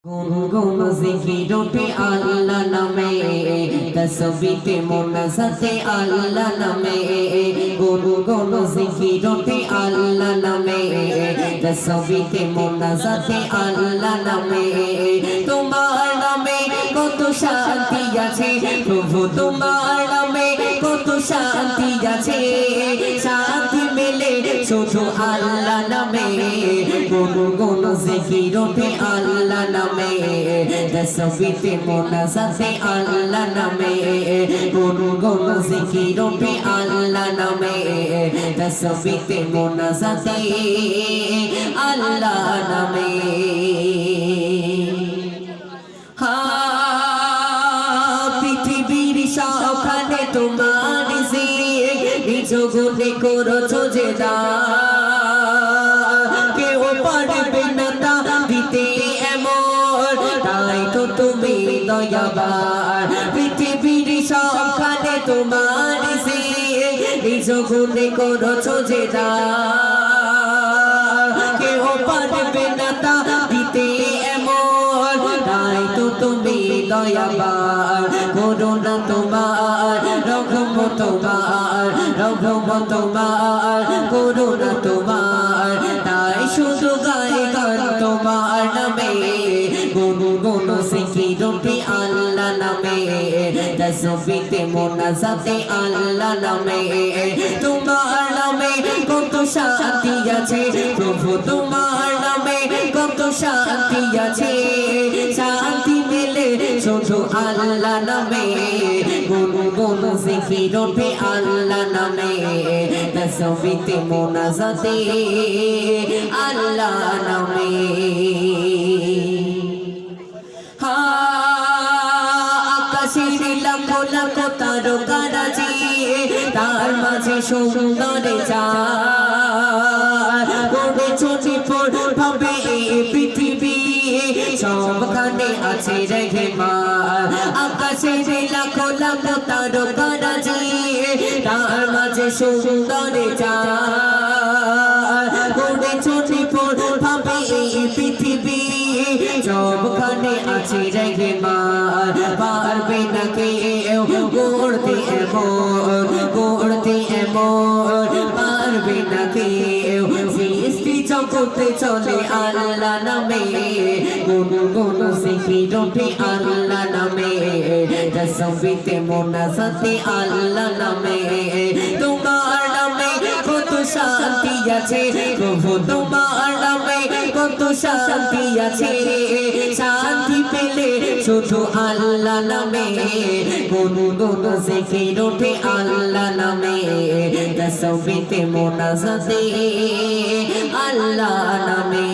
গুনগুন জিকির ওঠে আল্লাহ নামে, তসবিতে মুনাজাতে আল্লাহ নামে। গুনগুন জিকির ওঠে আল্লাহ নামে, তসবিতে মুনাজাতে আল্লাহ নামে। তোমার নামে কত শান্তি আছে প্রভু, তোমার নামে কত শান্তি আছে। শান্তি মেলে শুধু আল্লাহ নামে। গুনগুন জিকির ওঠে আল্লাহ নামে, তসবিতে মুনাজাতে আল্লাহ নামে। গুনগুন জিকির ওঠে আল্লাহ নামে, তসবিতে মুনাজাতে আল্লাহ নামে। পৃথিবীর সখানে তোমার নিজ গুণে করেছো যে কেউ পারবে না তা দিতে এমন, তাই তো তুমি দয়াবান। পৃথিবীর সখানে তোমার নিজ গুণে করেছো যে কেউ পারবে না তা দিতে এমন, তাই তো তুমি দয়াবান। করুণা তোমার, রহম তোমার, রহম তোমার, করুণা তোমার, তাই শুধু গায়ে গান তোমার নামে। গুনগুন জিকির ওঠে আল্লাহ নামে, তসবিতে মুনাজাতে আল্লাহ নামে। তোমার নামে কত শান্তি আছে প্রভু, তোমার নামে কত শান্তি আছে। শান্তি মেলে শুধু আল্লাহ নামে। গুনগুন জিকির ওঠে আল্লাহ নামে, তসবিতে মুনাজাতে আল্লাহ নামে। আকাশের লাখো লাখো তারকারাজি, তার মাঝে সুন্দর চাঁদ। গড়েছো নিপুণ ভাবে এই পৃথিবী, সবখানে আছে রহমান। আকাশের লাখো লাখো তারকারাজি, তার মাঝে সুন্দর চাঁদ। গড়েছো নিপুণ ভাবে এই পৃথিবী, সবখানে আছে রহমান। পারবে না কেউ গড়তে এমন, গড়তে এমন, পারবে না কেউ। সৃষ্টি জগতে চলে আল্লাহ নামে। গুনগুন জিকির ওঠে আল্লাহ নামে, তসবিতে মুনাজাতে আল্লাহ নামে। তোমার নামে কত শান্তি আছে প্রভু, তোমার নামে কত শান্তি আছে। শান্তি পেলে শুধু আল্লাহ নামে। গুনগুন জিকির ওঠে আল্লাহ নামে, তসবিতে মুনাজাতে আল্লাহ নামে।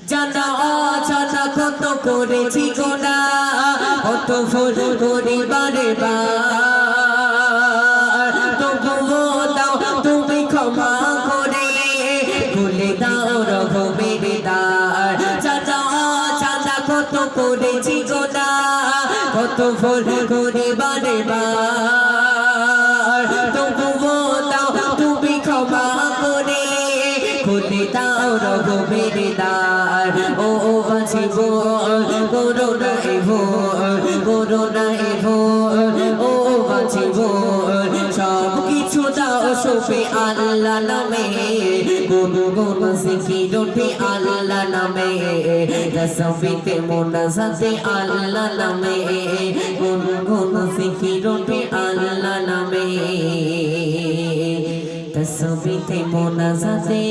জানা অজানা কত করেছি গুনাহ, কত ভুল করি বারে বার, তবুও দাও তুমি ক্ষমা করে, খুলে দাও রহমের দ্বার। জানা অজানা কত করেছি গুনাহ, কত ভুল করি বারে বার, তবুও দাও তুমি ক্ষমা করে, খুলে দাও রহমের দ্বার। ও বাঁচিব করোনা এভোর, করোনা এভোর, ও বাঁচিব সব কিছু দাও সপে আল্লাহ নামে। গুনগুন জিকির ওঠে আল্লাহ নামে, তসবিতে মুনাজাতে আল্লাহ নামে। গুনগুন জিকির ওঠে আল্লাহ নামে, তসবিতে মুনাজাতে